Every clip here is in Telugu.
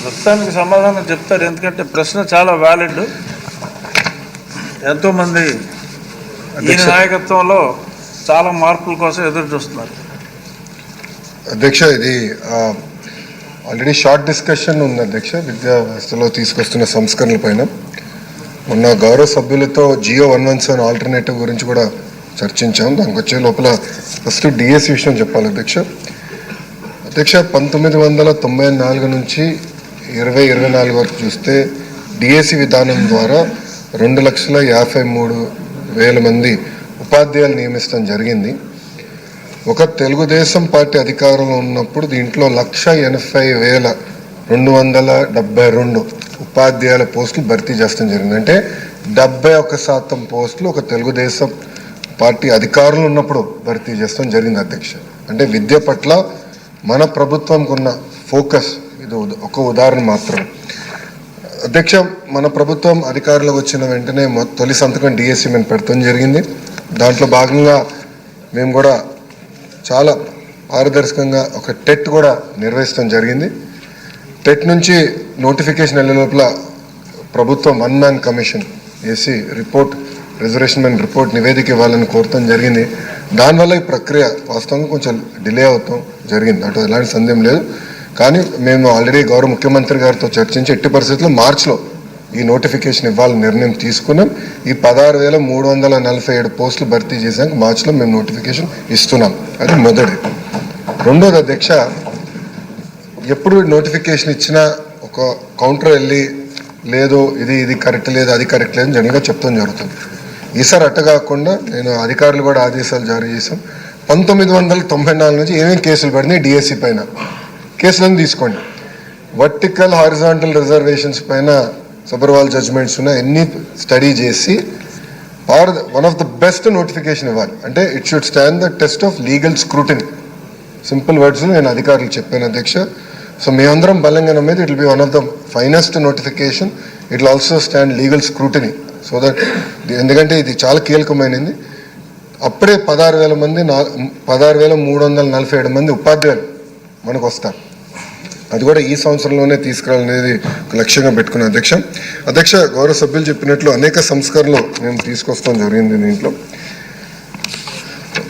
ప్రస్తుతానికి సమాధానం చెప్తారు, ఎందుకంటే ప్రశ్న చాలా వ్యాలిడ్. ఎంతోమంది ఈ నాయకత్వంలో చాలా మార్పుల కోసం ఎదురు చూస్తున్నారు. అధ్యక్ష, ఇది ఆల్రెడీ షార్ట్ డిస్కషన్ ఉంది అధ్యక్ష. విద్యా వ్యవస్థలో తీసుకొస్తున్న సంస్కరణల పైన మొన్న గౌరవ సభ్యులతో జియో 117 ఆల్టర్నేటివ్ గురించి కూడా చర్చించాం. దానికి వచ్చే లోపల ఫస్ట్ డిఎస్సి విషయం చెప్పాలి అధ్యక్ష. 1994 నుంచి 2024 వరకు చూస్తే డిఎస్సి విధానం ద్వారా 2,53,000 మంది ఉపాధ్యాయులు నియమించడం జరిగింది. ఒక తెలుగుదేశం పార్టీ అధికారంలో ఉన్నప్పుడు దీంట్లో 1,80,272 ఉపాధ్యాయుల పోస్టులు భర్తీ చేస్తడం జరిగింది. అంటే 71% పోస్టులు ఒక తెలుగుదేశం పార్టీ అధికారంలో ఉన్నప్పుడు భర్తీ చేస్తడం జరిగింది అధ్యక్ష. అంటే విద్య పట్ల మన ప్రభుత్వంకు ఉన్న ఫోకస్ ఇది ఒక ఉదాహరణ మాత్రం అధ్యక్ష. మన ప్రభుత్వం అధికారంలోకి వచ్చిన వెంటనే తొలి సంతకం డిఎస్సి మేము పెడతాం జరిగింది. దాంట్లో భాగంగా మేము కూడా చాలా పారదర్శకంగా ఒక టెట్ కూడా నిర్వహించడం జరిగింది. టెట్ నుంచి నోటిఫికేషన్ వెళ్ళే లోపల ప్రభుత్వం 1 మ్యాన్ కమిషన్ వేసి రిపోర్ట్, రిజర్వేషన్ మ్యాన్ రిపోర్ట్ నివేదిక ఇవ్వాలని కోరటం జరిగింది. దానివల్ల ఈ ప్రక్రియ వాస్తవంగా కొంచెం డిలే అవుతాం జరిగింది, అటు ఎలాంటి సందేహం లేదు. కానీ మేము ఆల్రెడీ గౌరవ ముఖ్యమంత్రి గారితో చర్చించి ఎట్టి పరిస్థితుల్లో మార్చిలో ఈ నోటిఫికేషన్ ఇవ్వాలని నిర్ణయం తీసుకున్నాం. ఈ 16,347 పోస్టులు భర్తీ చేసాక మార్చిలో మేము నోటిఫికేషన్ ఇస్తున్నాం. అది మొదటి. రెండోది అధ్యక్ష, ఎప్పుడు నోటిఫికేషన్ ఇచ్చినా ఒక కౌంటర్ వెళ్ళి లేదు ఇది కరెక్ట్ లేదు, అది కరెక్ట్ లేదు జనరల్గా చెప్తాం జరుగుతుంది. ఈసారి అట్ట కాకుండా నేను అధికారులు కూడా ఆదేశాలు జారీ చేశాం. 1994 నుంచి ఏమేమి కేసులు పడినాయి డిఎస్సి పైన కేసులను తీసుకోండి. వర్టికల్ హారిజాంటల్ రిజర్వేషన్స్ పైన సబర్వాల్ జడ్జ్మెంట్స్ ఉన్న ఎన్ని స్టడీ చేసి one of the best notification ఇవ్వాలి. అంటే it should stand the test of legal scrutiny. Simple వర్డ్స్లో నేను అధికారులు చెప్పాను అధ్యక్ష. సో మేమందరం బలంగా నమ్మేది it will be one of the finest notification. It will also stand legal scrutiny. So that ఎందుకంటే ఇది చాలా కీలకమైనది. అప్పుడే 16,347 మంది ఉపాధ్యాయులు మనకు వస్తారు. అది కూడా ఈ సంవత్సరంలోనే తీసుకురావాలనేది ఒక లక్ష్యంగా పెట్టుకున్న అధ్యక్ష. గౌరవ సభ్యులు చెప్పినట్లు అనేక సంస్కరణలు మేము తీసుకొస్తాం జరిగింది. దీంట్లో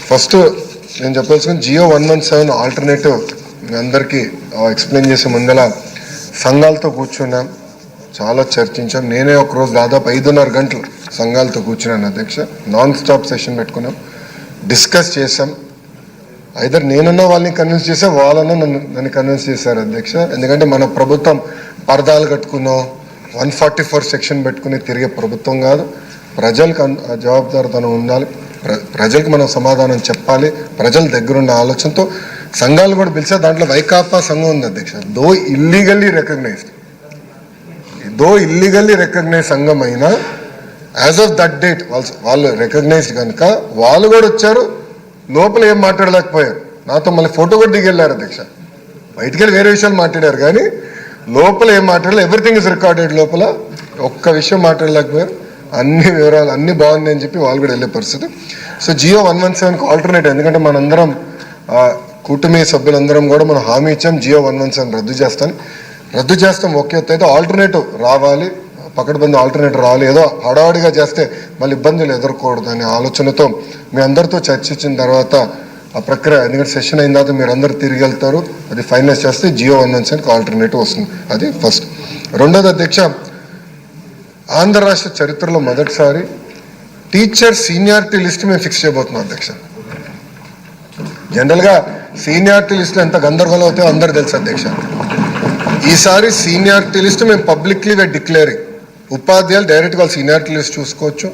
ఫస్ట్ నేను చెప్పాల్సిన జియో 117 ఆల్టర్నేటివ్ మీ అందరికీ ఎక్స్ప్లెయిన్ చేసే ముందల సంఘాలతో కూర్చున్నాం, చాలా చర్చించాం. నేనే ఒకరోజు దాదాపు 5.5 గంటలు సంఘాలతో కూర్చున్నాను అధ్యక్ష. నాన్ స్టాప్ సెషన్ పెట్టుకున్నాం, డిస్కస్ చేసాం. ఐదర్ నేనున్న వాళ్ళని కన్విన్స్ చేసా, వాళ్ళన్నా నన్ను కన్విన్స్ చేశారు అధ్యక్ష. ఎందుకంటే మన ప్రభుత్వం పరదాలు కట్టుకునో 144 సెక్షన్ పెట్టుకుని తిరిగే ప్రభుత్వం కాదు. ప్రజలకు జవాబుదారితనం ఉండాలి, ప్రజలకు మనం సమాధానం చెప్పాలి. ప్రజల దగ్గరున్న ఆలోచనతో సంఘాలు కూడా పిలిచా. దాంట్లో వైకాపా సంఘం ఉంది అధ్యక్ష. దో ఇల్లీగల్లీ రికగ్నైజ్ సంఘం అయినా యాజ్ ఆఫ్ దట్ డేట్ వాళ్ళు రికగ్నైజ్డ్ కనుక వాళ్ళు కూడా వచ్చారు. లోపల ఏం మాట్లాడలేకపోయారు. నాతో మళ్ళీ ఫోటో కూడా దిగెళ్ళారు అధ్యక్ష. బయటికి వెళ్ళి వేరే విషయాలు మాట్లాడారు కానీ లోపల ఏం మాట్లాడలేదు. Everything is recorded. లోపల ఒక్క విషయం మాట్లాడలేకపోయారు. అన్ని వివరాలు అన్ని బాగున్నాయి అని చెప్పి వాళ్ళు కూడా వెళ్ళే పరిస్థితి. సో జియో 117కి ఆల్టర్నేటివ్, ఎందుకంటే మనందరం కూటమి సభ్యులందరం కూడా మనం హామీ ఇచ్చాం జియో 117 రద్దు చేస్తాం. ఒకే అయితే ఆల్టర్నేటివ్ రావాలి, పకడ్బందీ ఆల్టర్నేటివ్ రావాలి. ఏదో హడావుడిగా చేస్తే మళ్ళీ ఇబ్బందులు ఎదుర్కోకూడదు అనే ఆలోచనతో మీ అందరితో చర్చించిన తర్వాత ఆ ప్రక్రియ, ఎందుకంటే సెషన్ అయిన తర్వాత మీరు అందరూ తిరిగి వెళ్తారు, అది ఫైనలైజ్ చేస్తే జియో 117కి ఆల్టర్నేటివ్ వస్తుంది. అది ఫస్ట్. రెండోది అధ్యక్ష, ఆంధ్ర రాష్ట్ర చరిత్రలో మొదటిసారి టీచర్ సీనియారిటీ లిస్ట్ మేము ఫిక్స్ చేయబోతున్నాం అధ్యక్ష. జనరల్గా సీనియారిటీ లిస్టులో ఎంత గందరగోళం అవుతాయో అందరూ తెలుసు అధ్యక్ష. ఈసారి సీనియారిటీ లిస్ట్ మేము పబ్లిక్లీ డిక్లేరింగ్. ఉపాధ్యాయులు డైరెక్ట్గా వాళ్ళు సీనియారిటీ లిస్ట్ చూసుకోవచ్చు.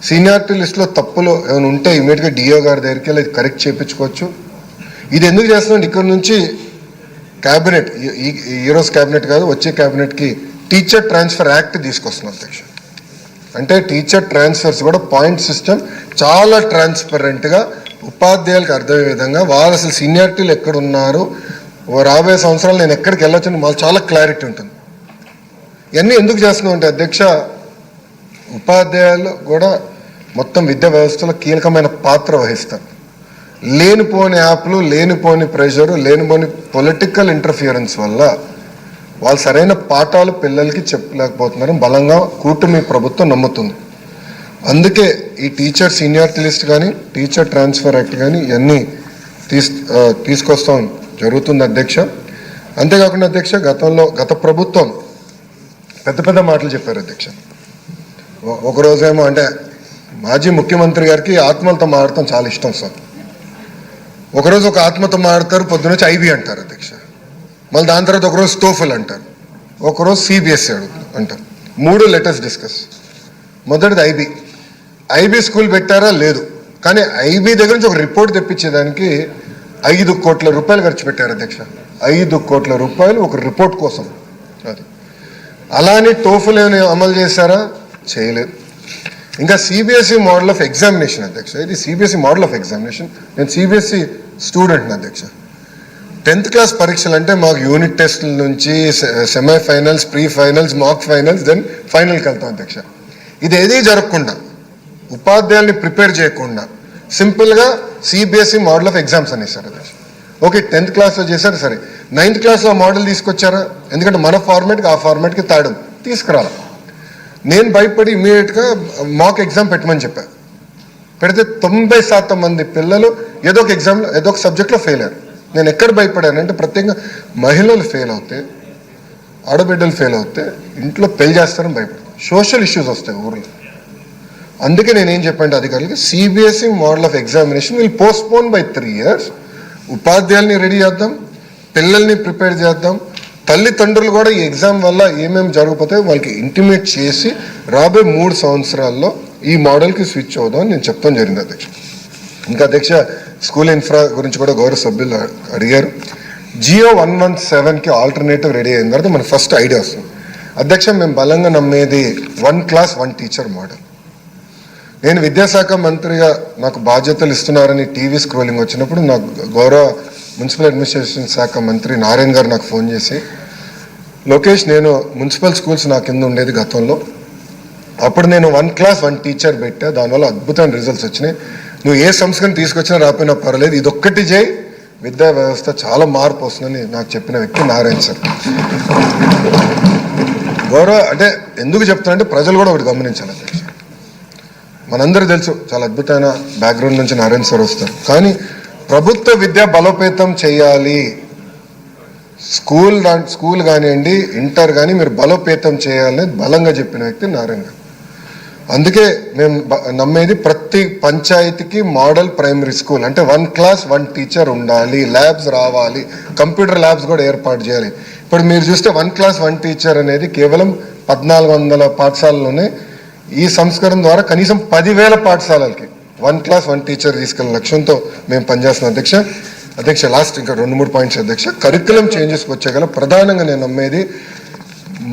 సీనియారిటీ లిస్టులో తప్పులు ఏమైనా ఉంటే ఇమీడియట్గా డిఓ గారి దగ్గరికి వెళ్ళి కరెక్ట్ చేయించుకోవచ్చు. ఇది ఎందుకు చేస్తున్నాం, ఇక్కడ నుంచి క్యాబినెట్, ఈరోజు క్యాబినెట్ కాదు వచ్చే క్యాబినెట్కి టీచర్ ట్రాన్స్ఫర్ యాక్ట్ తీసుకొస్తున్నాం అధ్యక్ష. అంటే టీచర్ ట్రాన్స్ఫర్స్ కూడా పాయింట్ సిస్టమ్ చాలా ట్రాన్స్పరెంట్గా ఉపాధ్యాయులకు అర్థమయ్యే విధంగా వాళ్ళు అసలు సీనియారిటీలు ఎక్కడ ఉన్నారు, రాబోయే సంవత్సరాలు నేను ఎక్కడికి వెళ్ళొచ్చు మాకు చాలా క్లారిటీ ఉంటుంది. ఇవన్నీ ఎందుకు చేస్తున్నాం అంటే అధ్యక్ష, ఉపాధ్యాయులు కూడా మొత్తం విద్యా వ్యవస్థలో కీలకమైన పాత్ర వహిస్తారు. లేనిపోని యాప్లు, లేనిపోని ప్రెషరు, లేనిపోని పొలిటికల్ ఇంటర్ఫియరెన్స్ వల్ల వాళ్ళు సరైన పాఠాలు పిల్లలకి చెప్పలేకపోతున్నారని బలంగా కూటమి ప్రభుత్వం నమ్ముతుంది. అందుకే ఈ టీచర్ సీనియారిటీ లిస్ట్ కానీ టీచర్ ట్రాన్స్ఫర్ యాక్ట్ కానీ ఇవన్నీ తీసుకొస్తాం జరుగుతుంది అధ్యక్ష. అంతేకాకుండా అధ్యక్ష, గత ప్రభుత్వం పెద్ద పెద్ద మాటలు చెప్పారు అధ్యక్ష. ఒకరోజేమో అంటే మాజీ ముఖ్యమంత్రి గారికి ఆత్మలతో మాడటం చాలా ఇష్టం సార్. ఒకరోజు ఒక ఆత్మతో మాడతారు, పొద్దునొచ్చి ఐబీ అంటారు అధ్యక్ష. మళ్ళీ దాని తర్వాత ఒకరోజు స్టోఫల్ అంటారు, ఒకరోజు సిబిఎస్ఈ అంటారు. 3 లెటర్స్ డిస్కస్. మొదటిది ఐబీ స్కూల్ పెట్టారా లేదు, కానీ ఐబీ దగ్గర నుంచి ఒక రిపోర్ట్ తెప్పించేదానికి 5 కోట్ల రూపాయలు ఖర్చు పెట్టారు అధ్యక్ష. 5 కోట్ల రూపాయలు ఒక రిపోర్ట్ కోసం. అది అలానే టోఫుల్ ఏమైనా అమలు చేశారా? చేయలేదు. ఇంకా సిబిఎస్ఈ మోడల్ ఆఫ్ ఎగ్జామినేషన్ అధ్యక్ష. ఇది సిబిఎస్ఈ మోడల్ ఆఫ్ ఎగ్జామినేషన్. నేను సిబిఎస్ఈ స్టూడెంట్ని అధ్యక్ష. 10th క్లాస్ పరీక్షలు అంటే మాకు యూనిట్ టెస్ట్ల నుంచి సెమీఫైనల్స్, ప్రీ ఫైనల్స్, మాక్ ఫైనల్స్, దెన్ ఫైనల్కి వెళ్తాం అధ్యక్ష. ఇది ఏదీ జరగకుండా, ఉపాధ్యాయుల్ని ప్రిపేర్ చేయకుండా సింపుల్గా సిబిఎస్ఈ మోడల్ ఆఫ్ ఎగ్జామ్స్ అనేసారు అధ్యక్ష. ఓకే, 10th క్లాస్లో చేశారు సరే, 9th క్లాస్లో మోడల్ తీసుకొచ్చారా? ఎందుకంటే మన ఫార్మాట్కి ఆ ఫార్మాట్కి తాడు తీసుకురాలి. నేను భయపడి ఇమీడియట్గా మాక్ ఎగ్జామ్ పెట్టమని చెప్పాను. పెడితే 90% మంది పిల్లలు ఏదో ఒక ఎగ్జామ్లో ఏదో ఒక సబ్జెక్ట్లో ఫెయిల్ అయ్యారు. నేను ఎక్కడ భయపడానంటే ప్రత్యేకంగా మహిళలు ఫెయిల్ అవుతే, ఆడబిడ్డలు ఫెయిల్ అవుతే ఇంట్లో పెళ్లి చేస్తారని భయపడతాను. సోషల్ ఇష్యూస్ వస్తాయి ఊర్లో. అందుకే నేనేం చెప్పండి అధికారులకి, CBSE model of examination will postpone by 3 years. ఉపాధ్యాయుల్ని రెడీ చేద్దాం, పిల్లల్ని ప్రిపేర్ చేద్దాం, తల్లిదండ్రులు కూడా ఈ ఎగ్జామ్ వల్ల ఏమేమి జరగకపోతే వాళ్ళకి ఇంటిమేట్ చేసి రాబోయే 3 సంవత్సరాల్లో ఈ మోడల్కి స్విచ్ అవుదాం అని నేను చెప్తాం జరిగింది అధ్యక్ష. ఇంకా అధ్యక్ష, స్కూల్ ఇన్ఫ్రా గురించి కూడా గౌరవ సభ్యులు అడిగారు. జియో 117కి ఆల్టర్నేటివ్ రెడీ అయిన తర్వాత మన ఫస్ట్ ఐడియా వస్తుంది అధ్యక్ష. మేము బలంగా నమ్మేది 1 class 1 teacher మోడల్. నేను విద్యాశాఖ మంత్రిగా నాకు బాధ్యతలు ఇస్తున్నారని టీవీ స్క్రోలింగ్ వచ్చినప్పుడు నాకు గౌరవ మున్సిపల్ అడ్మినిస్ట్రేషన్ శాఖ మంత్రి నారాయణ గారు నాకు ఫోన్ చేసి, లోకేష్, నేను మున్సిపల్ స్కూల్స్ నా కింద ఉండేది గతంలో, అప్పుడు నేను 1 class 1 teacher పెట్టా, దానివల్ల అద్భుతమైన రిజల్ట్స్ వచ్చినాయి. నువ్వు ఏ సంస్కరణ తీసుకొచ్చినా రాపోయినా పర్వాలేదు, ఇదొక్కటి చేయి, విద్యా వ్యవస్థ చాలా మార్పు వస్తుందని నాకు చెప్పిన వ్యక్తి నారాయణ సార్. గౌరవ అంటే ఎందుకు చెప్తానంటే ప్రజలు కూడా ఒకటి గమనించాలి అధ్యక్ష. మనందరూ తెలుసు చాలా అద్భుతమైన బ్యాక్గ్రౌండ్ నుంచి నారాయణ సార్ వస్తారు, కానీ ప్రభుత్వ విద్య బలోపేతం చేయాలి, స్కూల్ కానివ్వండి, ఇంటర్ కానీ మీరు బలోపేతం చేయాలని బలంగా చెప్పిన వ్యక్తి నారాయణ గారు. అందుకే మేము నమ్మేది ప్రతి పంచాయతీకి మోడల్ ప్రైమరీ స్కూల్ అంటే 1 class 1 teacher ఉండాలి, ల్యాబ్స్ రావాలి, కంప్యూటర్ ల్యాబ్స్ కూడా ఏర్పాటు చేయాలి. ఇప్పుడు మీరు చూస్తే 1 class 1 teacher అనేది కేవలం 1400 పాఠశాలలోనే. ఈ సంస్కరణ ద్వారా కనీసం 10,000 పాఠశాలలకి 1 class 1 teacher తీసుకెళ్ళిన లక్ష్యంతో మేము పనిచేస్తున్నాం అధ్యక్ష. లాస్ట్ ఇంకా 2-3 పాయింట్స్ అధ్యక్ష. కరికులం చేంజెస్కి వచ్చేగల ప్రధానంగా నేను నమ్మేది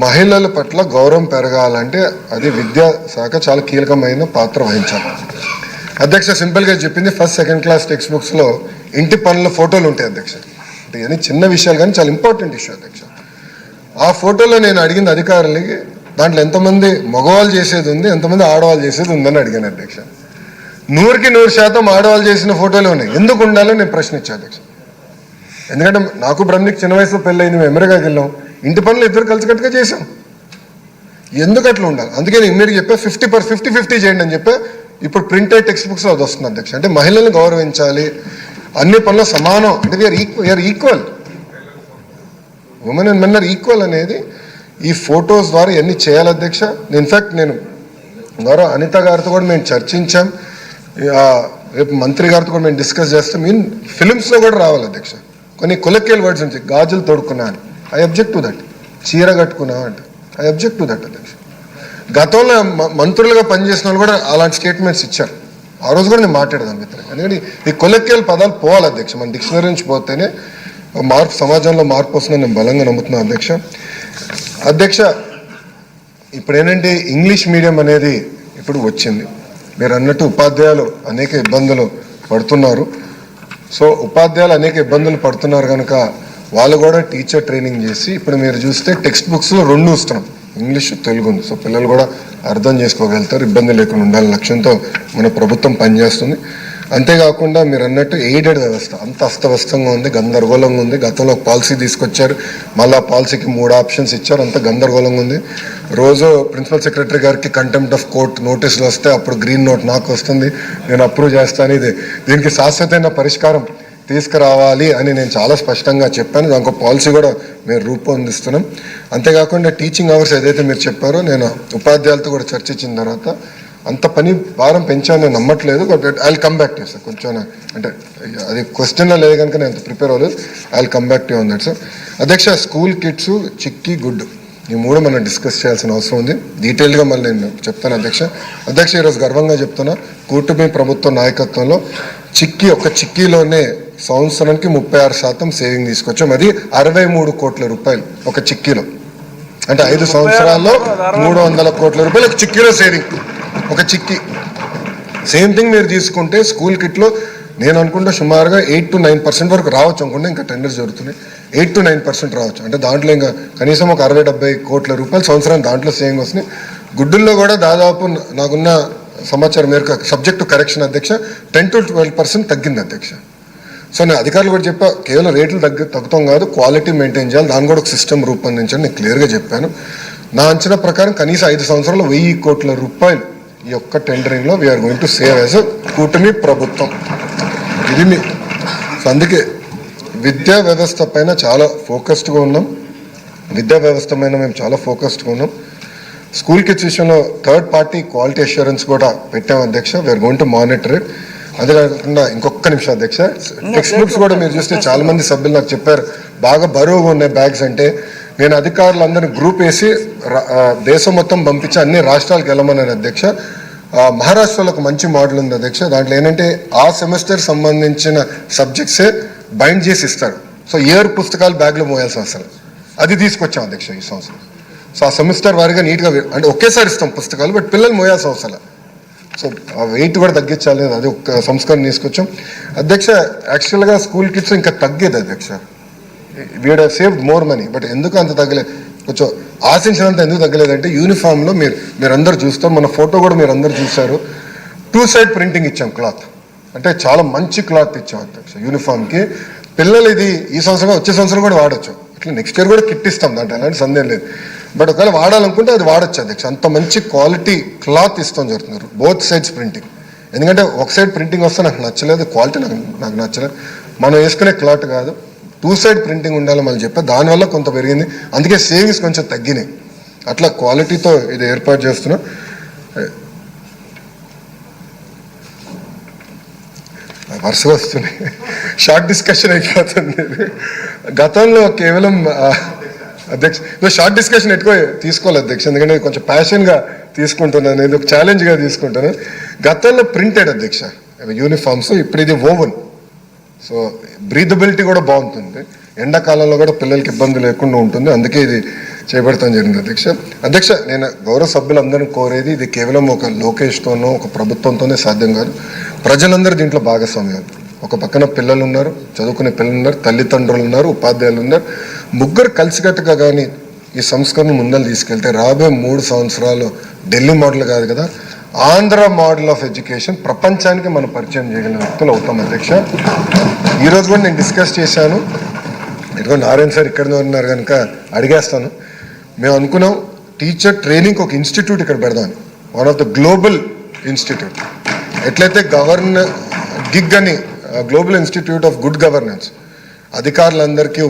మహిళల పట్ల గౌరవం పెరగాలంటే అది విద్యా శాఖ చాలా కీలకమైన పాత్ర వహించాలి అధ్యక్ష. సింపుల్గా చెప్పింది, 1st, 2nd class టెక్స్ట్ బుక్స్లో ఇంటి పనుల ఫోటోలు ఉంటాయి అధ్యక్ష. అంటే ఇవన్నీ చిన్న విషయాలు కానీ చాలా ఇంపార్టెంట్ ఇష్యూ అధ్యక్ష. ఆ ఫోటోలో నేను అడిగింది అధికారులకి, దాంట్లో ఎంతమంది మగవాళ్ళు చేసేది ఉంది, ఎంతమంది ఆడవాళ్ళు చేసేది ఉందని అడిగాను అధ్యక్ష. 100కి 100% ఆడవాళ్ళు చేసిన ఫోటోలు ఉన్నాయి. ఎందుకు ఉండాలో నేను ప్రశ్నించాను అధ్యక్ష. ఎందుకంటే నాకు బ్రహ్మకి చిన్న వయసులో పెళ్ళయింది, మేము అమెరికాకి వెళ్ళాం, ఇంటి పనులు ఇద్దరు కలిసికట్టుగా చేసాం. ఎందుకు అట్లా ఉండాలి? అందుకే నేను ఇమ్మీడియట్గా చెప్పా 50-50 చేయండి అని చెప్పా. ఇప్పుడు ప్రింటెడ్ టెక్స్ట్ బుక్స్ అది వస్తుంది అధ్యక్ష. అంటే మహిళల్ని గౌరవించాలి, అన్ని పనులు సమానం, అంటే we are equal, women and men are equal అనేది ఈ ఫొటోస్ ద్వారా ఇవన్నీ చేయాలి అధ్యక్ష. ఇన్ఫ్యాక్ట్ నేను గౌరవ అనిత గారితో కూడా మేము చర్చించాం, రేపు మంత్రి గారితో కూడా మేము డిస్కస్ చేస్తాం. ఫిలిమ్స్లో కూడా రావాలి అధ్యక్ష. కొన్ని కొలెక్యువల్ వర్డ్స్ నుంచి గాజులు తోడుకున్నా అని, ఐ అబ్జెక్ట్ టు దట్. చీర కట్టుకున్నా అంటే ఐ అబ్జెక్ట్ టు దట్ అధ్యక్ష. గతంలో మంత్రులుగా పనిచేసిన వాళ్ళు కూడా అలాంటి స్టేట్మెంట్స్ ఇచ్చారు. ఆ రోజు కూడా నేను మాట్లాడదాను మిత్రులు. ఎందుకంటే ఈ కొలెక్యువల్ పదాలు పోవాలి అధ్యక్ష. మన డిక్షనరీ నుంచి పోతేనే మార్పు, సమాజంలో మార్పు వస్తుందని నేను బలంగా నమ్ముతున్నాను అధ్యక్ష. ఇప్పుడు ఏంటంటే ఇంగ్లీష్ మీడియం అనేది ఇప్పుడు వచ్చింది. మీరు అన్నట్టు ఉపాధ్యాయులు అనేక ఇబ్బందులు పడుతున్నారు. సో ఉపాధ్యాయులు అనేక ఇబ్బందులు పడుతున్నారు కనుక వాళ్ళు కూడా టీచర్ ట్రైనింగ్ చేసి, ఇప్పుడు మీరు చూస్తే టెక్స్ట్ బుక్స్లో 2 ఇస్తున్నాం, ఇంగ్లీష్, తెలుగు ఉంది. సో పిల్లలు కూడా అర్థం చేసుకోగలుగుతారు, ఇబ్బంది లేకుండా ఉండాలని లక్ష్యంతో మన ప్రభుత్వం పనిచేస్తుంది అంతేకాకుండా మీరు అన్నట్టు ఎయిడెడ్ వ్యవస్థ అంత అస్తవ్యస్తంగా ఉంది, గందరగోళంగా ఉంది. గతంలో పాలసీ తీసుకొచ్చారు, మళ్ళీ పాలసీకి 3 ఆప్షన్స్ ఇచ్చారు, అంత గందరగోళంగా ఉంది. రోజు ప్రిన్సిపల్ సెక్రటరీ గారికి కంటెంప్ట్ ఆఫ్ కోర్ట్ నోటీసులు వస్తే అప్పుడు గ్రీన్ నోట్ నాకు వస్తుంది, నేను అప్రూవ్ చేస్తాను. దీనికి శాశ్వతమైన పరిష్కారం తీసుకురావాలి అని నేను చాలా స్పష్టంగా చెప్పాను. దానికి పాలసీ కూడా మేము రూపొందిస్తున్నాం. అంతేకాకుండా టీచింగ్ అవర్స్ ఏదైతే మీరు చెప్పారో, నేను ఉపాధ్యాయులతో కూడా చర్చించిన తర్వాత అంత పని భారం పెంచాను నేను నమ్మట్లేదు. But I will come back to sir. కొంచెం అంటే అది క్వశ్చన్లో లేదు కనుక నేను అంత ప్రిపేర్ అవ్వలేదు. I will come back to on that sir. అధ్యక్ష, స్కూల్ కిట్స్, చిక్కీ, గుడ్ ఈ 3 మనం డిస్కస్ చేయాల్సిన అవసరం ఉంది. డీటెయిల్గా మళ్ళీ నేను చెప్తాను అధ్యక్ష. ఈరోజు గర్వంగా చెప్తున్నా, కూటమి ప్రభుత్వ నాయకత్వంలో ఒక చిక్కీలోనే సంవత్సరానికి 36% సేవింగ్ తీసుకొచ్చాం. అది 63 కోట్ల రూపాయలు ఒక చిక్కీలో. అంటే 5 సంవత్సరాల్లో 300 కోట్ల రూపాయలు ఒక చిక్కీలో సేవింగ్. ఒక చిక్కీ సేమ్ థింగ్ మీరు తీసుకుంటే స్కూల్ కిట్లో నేను అనుకుంటే సుమారుగా 8 to 9% వరకు రావచ్చు అనుకుంటే, ఇంకా టెండర్స్ జరుగుతున్నాయి. 8 to 9% రావచ్చు. అంటే దాంట్లో ఇంకా కనీసం ఒక 60-70 కోట్ల రూపాయలు సంవత్సరం దాంట్లో సేవింగ్ వస్తున్నాయి. గుడ్డుల్లో కూడా దాదాపు నాకున్న సమాచారం మేరకు సబ్జెక్ట్ టు కరెక్షన్ అధ్యక్ష 10 to 12% తగ్గింది అధ్యక్ష. సో నేను అధికారులు కూడా చెప్పా, కేవలం రేట్లు తగ్గుతాం కాదు, క్వాలిటీ మెయింటైన్ చేయాలి, దాని కూడా ఒక సిస్టమ్ రూపొందించండి నేను క్లియర్గా చెప్పాను. నా అంచనా ప్రకారం కనీసం 5 సంవత్సరాలు 1000 కోట్ల రూపాయలు ఈ యొక్క టెండరింగ్లో we're going to save as కూటమి ప్రభుత్వం. ఇది సో అందుకే విద్యా వ్యవస్థ పైన చాలా ఫోకస్డ్గా ఉన్నాం. మేము చాలా ఫోకస్డ్గా ఉన్నాం. స్కూల్ కిడ్స్ విషయంలో థర్డ్ పార్టీ క్వాలిటీ అష్యూరెన్స్ కూడా పెట్టాం అధ్యక్ష. We are going to monitor it. అదే కాకుండా ఇంకొక నిమిషం అధ్యక్ష, టెక్స్ట్ బుక్స్ కూడా మీరు చూస్తే చాలా మంది సభ్యులు నాకు చెప్పారు బాగా బరువుగా ఉన్నాయి బ్యాగ్స్ అంటే. నేను అధికారులందరినీ గ్రూప్ వేసి దేశం మొత్తం పంపించి అన్ని రాష్ట్రాలకు వెళ్ళమన్నాను అధ్యక్ష. మహారాష్ట్రలో ఒక మంచి మోడల్ ఉంది అధ్యక్ష. దాంట్లో ఏంటంటే ఆ సెమిస్టర్ సంబంధించిన సబ్జెక్ట్సే బైండ్ చేసి ఇస్తారు. సో ఇయర్ పుస్తకాలు బ్యాగ్లో మోయాల్సిన అవసరం, అది తీసుకొచ్చాం అధ్యక్ష ఈ సంవత్సరం. సో ఆ సెమిస్టర్ వారిగా నీట్గా అంటే ఒకేసారి ఇస్తాం పుస్తకాలు, బట్ పిల్లలు మోయాల్సిన అవసరం. సో ఆ వెయిట్ కూడా తగ్గించాలి, అది ఒక సంస్కరణ తీసుకొచ్చాం అధ్యక్ష. యాక్చువల్గా స్కూల్ కిడ్స్ ఇంకా తగ్గేది అధ్యక్ష. We'd saved more money, but ఎందుకు అంత తగ్గలేదు, కొంచెం ఆశించినంత ఎందుకు తగ్గలేదంటే యూనిఫామ్లో మీరందరూ చూస్తాం, మన ఫోటో కూడా మీరు అందరూ చూశారు, 2 side ప్రింటింగ్ ఇచ్చాం క్లాత్. అంటే చాలా మంచి క్లాత్ ఇచ్చాం అధ్యక్ష యూనిఫామ్కి. పిల్లలు ఇది ఈ సంవత్సరం వచ్చే సంవత్సరం కూడా వాడచ్చు, ఇట్లా నెక్స్ట్ ఇయర్ కూడా కిట్ ఇస్తాం, దాంట్లో అలాంటి సందేహం లేదు. బట్ ఒకవేళ వాడాలనుకుంటే అది వాడచ్చు అధ్యక్ష. అంత మంచి క్వాలిటీ క్లాత్ ఇస్తాం జరుగుతున్నారు, బోత్ సైడ్స్ ప్రింటింగ్. ఎందుకంటే ఒక సైడ్ ప్రింటింగ్ వస్తే నాకు నచ్చలేదు, క్వాలిటీ నాకు నచ్చలేదు. మనం వేసుకునే క్లాత్ కాదు, 2 side ప్రింటింగ్ ఉండాలి మనం చెప్పా. దానివల్ల కొంత పెరిగింది, అందుకే సేవింగ్స్ కొంచెం తగ్గినాయి. అట్లా క్వాలిటీతో ఇది ఏర్పాటు చేస్తున్నాం. వరుసగా వస్తున్నాయి, షార్ట్ డిస్కషన్ అయిపోతుంది. గతంలో కేవలం అధ్యక్ష షార్ట్ డిస్కషన్ ఎక్కువ తీసుకోవాలి అధ్యక్ష, ఎందుకంటే కొంచెం ప్యాషన్గా తీసుకుంటున్నాను, నేను ఒక ఛాలెంజ్గా తీసుకుంటాను. గతంలో ప్రింటెడ్ అధ్యక్ష యూనిఫామ్స్, ఇప్పుడు ఇది ఓవెన్. సో బ్రీదబిలిటీ కూడా బాగుంటుంది, ఎండాకాలంలో కూడా పిల్లలకి ఇబ్బంది లేకుండా ఉంటుంది, అందుకే ఇది చేపడతాం జరిగింది అధ్యక్ష. నేను గౌరవ సభ్యులందరినీ కోరేది, ఇది కేవలం ఒక లోకేష్తోనో ఒక ప్రభుత్వంతోనే సాధ్యం కాదు, ప్రజలందరూ దీంట్లో భాగస్వామ్యం. ఒక పక్కన పిల్లలు ఉన్నారు, చదువుకునే పిల్లలు ఉన్నారు, తల్లిదండ్రులు ఉన్నారు, ఉపాధ్యాయులు ఉన్నారు, ముగ్గురు కలిసికట్టుగా కానీ ఈ సంస్కరణ ముందలు తీసుకెళ్తే రాబోయే 3 సంవత్సరాలు ఢిల్లీ మోడల్ కాదు కదా, ఆంధ్ర మోడల్ ఆఫ్ ఎడ్యుకేషన్ ప్రపంచానికి మనం పరిచయం చేయగలిగిన వ్యక్తులు అవుతాం అధ్యక్ష. ఈరోజు కూడా నేను డిస్కస్ చేశాను, ఇదిగో నారాయణ సార్ ఇక్కడ ఉన్నారు కనుక అడిగేస్తాను. మేము అనుకున్నాం టీచర్ ట్రైనింగ్ ఒక ఇన్స్టిట్యూట్ ఇక్కడ పెడదామని, one of the global institute. ఎట్లయితే గిగ్ అని global institute of good governance అధికారులందరికీ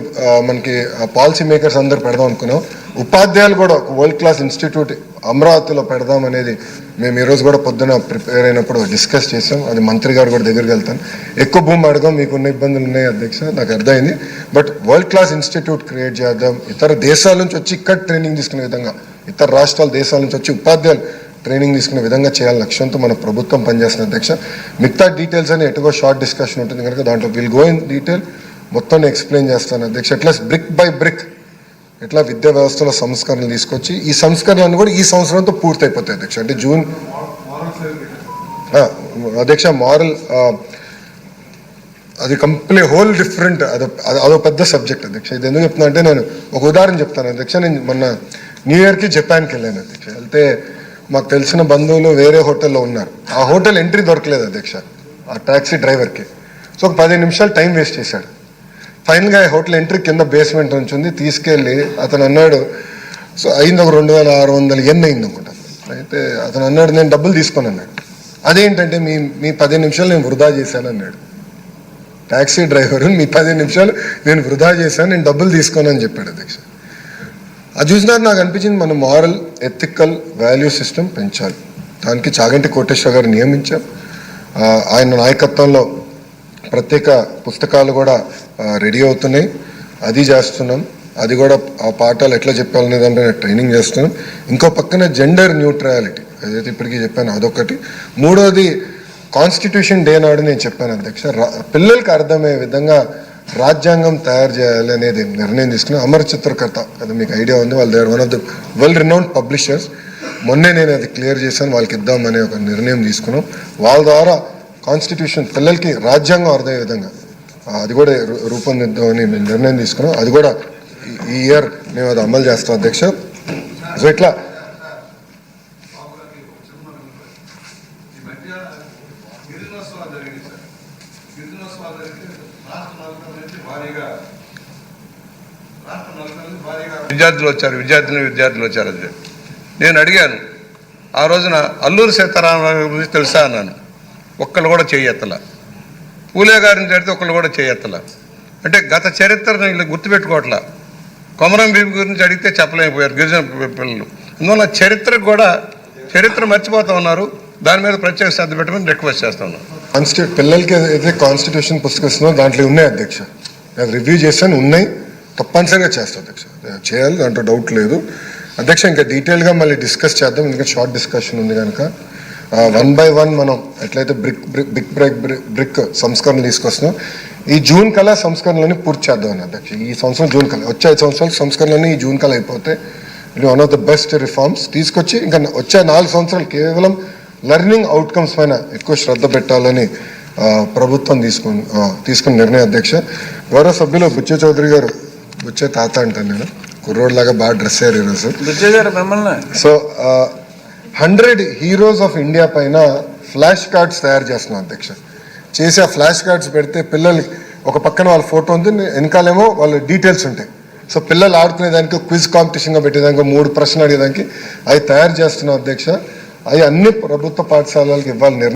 మనకి పాలసీ మేకర్స్ అందరు పెడదాం అనుకున్నాం. ఉపాధ్యాయులు కూడా ఒక వరల్డ్ క్లాస్ ఇన్స్టిట్యూట్ అమరావతిలో పెడదాం అనేది మేము ఈరోజు కూడా పొద్దున ప్రిపేర్ అయినప్పుడు డిస్కస్ చేసాం. అది మంత్రి గారు కూడా దగ్గరికి వెళ్తాను. ఎక్కువ భూమి అడగం, మీకున్న ఇబ్బందులు ఉన్నాయి అధ్యక్ష, నాకు అర్థమైంది. But world class institute create చేద్దాం, ఇతర దేశాల నుంచి వచ్చి ఇక్కడ ట్రైనింగ్ తీసుకునే విధంగా, ఇతర రాష్ట్రాల దేశాల నుంచి వచ్చి ఉపాధ్యాయులు ట్రైనింగ్ తీసుకునే విధంగా చేయాలని లక్ష్యంతో మన ప్రభుత్వం పనిచేస్తుంది అధ్యక్ష. మిగతా డీటెయిల్స్ అని ఎటుగో షార్ట్ డిస్కషన్ ఉంటుంది కనుక దాంట్లో విల్ గో ఇన్ డీటెయిల్, మొత్తం ఎక్స్ప్లెయిన్ చేస్తాను అధ్యక్ష. ఎట్లా బ్రిక్ బై బ్రిక్ ఎట్లా విద్యా వ్యవస్థలో సంస్కరణలు తీసుకొచ్చి ఈ సంస్కరణలు కూడా ఈ సంవత్సరంతో పూర్తయిపోతాయి అధ్యక్ష. అంటే జూన్ అధ్యక్ష మారల్ అది కంప్లీట్ హోల్ డిఫరెంట్, అదో పెద్ద సబ్జెక్ట్ అధ్యక్ష. ఇది ఎందుకు చెప్తున్నా అంటే, నేను ఒక ఉదాహరణ చెప్తాను అధ్యక్ష. నేను మొన్న న్యూ ఇయర్కి జపాన్కి వెళ్ళాను అధ్యక్ష. వెళ్తే మాకు తెలిసిన బంధువులు వేరే హోటల్లో ఉన్నారు, ఆ హోటల్ ఎంట్రీ దొరకలేదు అధ్యక్ష. ఆ ట్యాక్సీ డ్రైవర్కి. సో ఒక 15 నిమిషాలు టైం వేస్ట్ చేశాడు. ఫైనల్గా హోటల్ ఎంట్రీ కింద బేస్మెంట్ నుంచి ఉంది, తీసుకెళ్ళి అతను అన్నాడు, సో అయింది ఒక 2600 yen అయింది అనుకుంటా. అయితే అతను అన్నాడు, నేను డబ్బులు తీసుకొని అన్నాడు. అదేంటంటే మీ 15 నిమిషాలు నేను వృధా చేశాను అన్నాడు. ట్యాక్సీ డ్రైవర్ మీ 15 నిమిషాలు నేను వృధా చేశాను, నేను డబ్బులు తీసుకోను అని చెప్పాడు అధ్యక్ష. అది చూసినాక నాకు అనిపించింది మన మారల్ ఎథికల్ వాల్యూ సిస్టమ్ పెంచాలి. దానికి చాగంటి కోటేశ్వర గారు నియమించాం. ఆయన నాయకత్వంలో ప్రత్యేక పుస్తకాలు కూడా రెడీ అవుతున్నాయి, అది చేస్తున్నాం. అది కూడా ఆ పాఠాలు ఎట్లా చెప్పాలనే దాంట్లో ట్రైనింగ్ చేస్తున్నాం. ఇంకో పక్కన జెండర్ న్యూట్రాలిటీ ఏదైతే ఇప్పటికీ చెప్పాను అదొకటి. మూడోది కాన్స్టిట్యూషన్ డే నాడు నేను చెప్పాను అధ్యక్ష, పిల్లలకి అర్థమయ్యే విధంగా రాజ్యాంగం తయారు చేయాలి అనేది నిర్ణయం తీసుకుని అమర చిత్రకర్త అది మీకు ఐడియా ఉంది, వాళ్ళు they're one of the well renowned publishers. మొన్నే నేను అది క్లియర్ చేశాను, వాళ్ళకి ఇద్దామనే ఒక నిర్ణయం తీసుకున్నాం. వాళ్ళ ద్వారా కాన్స్టిట్యూషన్ పిల్లలకి రాజ్యాంగం అర్థమయ్యే విధంగా అది కూడా రూపొందిద్దామని మేము నిర్ణయం తీసుకున్నాం. అది కూడా ఈ ఇయర్ మేము అది అమలు చేస్తాం అధ్యక్ష. సో ఇట్లా విద్యార్థులు వచ్చారు. అది నేను అడిగాను ఆ రోజున, అల్లూరి సీతారామరాజు గురించి తెలుసా అన్నాను. ఒక్కళ్ళు కూడా చేయెత్తల. పూలే గారిని చడితే ఒక్కళ్ళు కూడా చేయెత్తల. అంటే గత చరిత్రను వీళ్ళు గుర్తుపెట్టుకోవట్లా. కొమరం భీమి గురించి అడిగితే చెప్పలేకపోయారు గిరిజన పిల్లలు. అందువల్ల చరిత్ర మర్చిపోతూ ఉన్నారు. దాని మీద ప్రత్యేక శ్రద్ధ పెట్టమని రిక్వెస్ట్ చేస్తా ఉన్నాను. పిల్లలకి ఏదైతే కాన్స్టిట్యూషన్ పుస్తకం ఇస్తుందో దాంట్లో ఉన్నాయి అధ్యక్ష, నేను రివ్యూ చేశాను, ఉన్నాయి, తప్పనిసరిగా చేస్తాను అధ్యక్ష, చేయాలి, దాంట్లో డౌట్ లేదు అధ్యక్ష. ఇంకా డీటెయిల్గా మళ్ళీ డిస్కస్ చేద్దాం, ఎందుకంటే షార్ట్ డిస్కషన్ ఉంది కనుక. 1 by 1 మనం ఎట్లయితే బ్రిక్ సంస్కరణ తీసుకొస్తున్నాం, ఈ జూన్ కల్లా సంస్కరణలన్నీ పూర్తి చేద్దాం అని అధ్యక్ష. ఈ సంవత్సరం జూన్ కల్లా, వచ్చే 5 సంవత్సరాల సంస్కరణలన్నీ ఈ జూన్ కల్లా అయిపోతే ఇది one of the best reforms తీసుకొచ్చి ఇంకా వచ్చే 4 సంవత్సరాలు కేవలం లెర్నింగ్ అవుట్కమ్స్ పైన ఎక్కువ శ్రద్ధ పెట్టాలని ప్రభుత్వం తీసుకున్న నిర్ణయం అధ్యక్ష. గౌరవ సభ్యులు బుచ్చే చౌదరి గారు, బుచ్చే తాత అంటాను నేను, కుర్రోడ్లాగా బాగా డ్రెస్ అయ్యారు ఈరోజు. సో 100 హీరోస్ ఆఫ్ ఇండియా పైన ఫ్లాష్ కార్డ్స్ తయారు చేస్తున్నాం అధ్యక్ష. చేసి ఆ ఫ్లాష్ కార్డ్స్ పెడితే పిల్లలకి ఒక పక్కన వాళ్ళ ఫోటో ఉంది, వెనకాలేమో వాళ్ళ డీటెయిల్స్ ఉంటాయి. సో పిల్లలు ఆడుకునేదానికి క్విజ్ కాంపిటీషన్గా పెట్టేదానికి 3 ప్రశ్నలు అడిగేదానికి అవి తయారు చేస్తున్నాం అధ్యక్ష. అవి అన్ని ప్రభుత్వ పాఠశాలలకు ఇవ్వాలి.